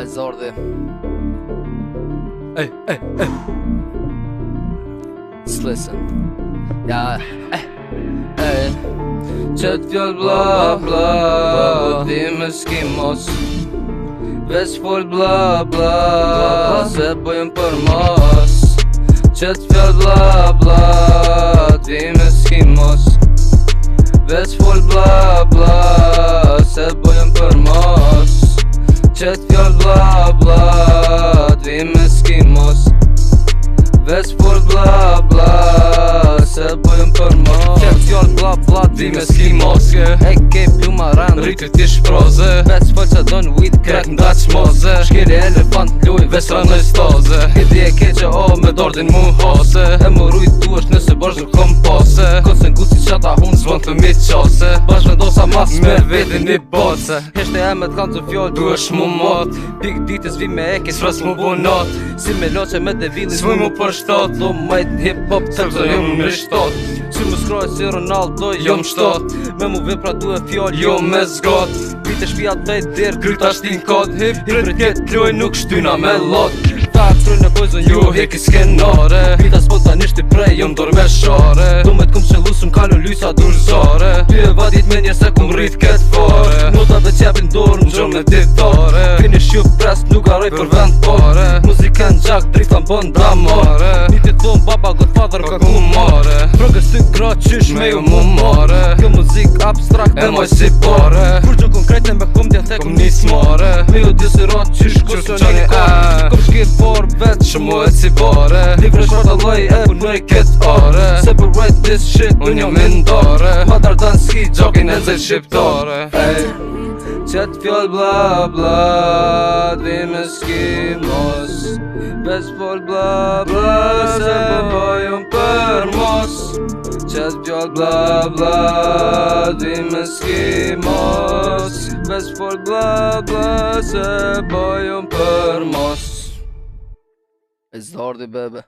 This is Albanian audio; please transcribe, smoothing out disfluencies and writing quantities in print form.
Zordi. Hey. Just listen. Ja, Qët fjall bla bla, ti me s'kimos. Veç fol bla bla, se bojëm për mos. Qët fjall bla bla, ti me s'kimos. Veç fol bla bla, se bojëm për mos. Qët fjall bla bla, ti me s'kimos. Veç fol bla bla, se bojëm për mos. Qët fjall bla bla, ti me s'kimos. E ke pluma ran, rritë ti shproze. Veç fol që don weed, krek nda qmoze. Shkeli elefant luj, veç ranoj stoze. Hidi e keqe o me dordin mu hose. E më rujt du është nëse bërsh nuk kom pose. Kocën guci qata hun zvon të mi qose. Bash me dosa mas me vedin një boce. Heshte e me t'kan të fjoll, du është mu mot. Pik ditës vi me eke, s'fras mu bunot. Si me loqe me devillin, s'vuj mu për shtot. Lo majt hip hop, tërzo jom më shtot. Si mu s'kroj si Ronaldo, jom shtot. Me mu vepra du e fjoll, jo me zgot. Vite shpia dhejt dirë, kryta shtin kod. Hiprit ket kloj nuk shtyna me lot. Ta kry në bojzën ju heki skenare. Vita spontanisht i prej, jom dorë me share. Du me t'kum qëllu s'm kalu lysa durzare. Ty e vadit me njerë se kum rrit ket fare. Notave qepin dorë në gjonë me ditare. Kini shju pres nuk aroj për vend pare. Muziken gjak drifta m'bon damare. Niti thon baba godfather ka ku mare. Drogës ty gra qysh me ju mu mare. Kjo muzik abstrakt e moj si pare. Kur gjo konkrete me kum dja the kum nis mare. Me ju disirat qysh kusë një kom shkit por vet shumë e si bare. Livre shorta loj e punoj ket are. Separate this shit unë jom indare. Madar dan ski gjokin e nxel shqiptare. Qët fjall bla bla, dvi me s'kimos. Veç fol bla bla, se bojëm për mos. Qët fjall bla bla, dvi me s'kimos. Veç fol bla bla, se bojëm për mos. Zordi bebe.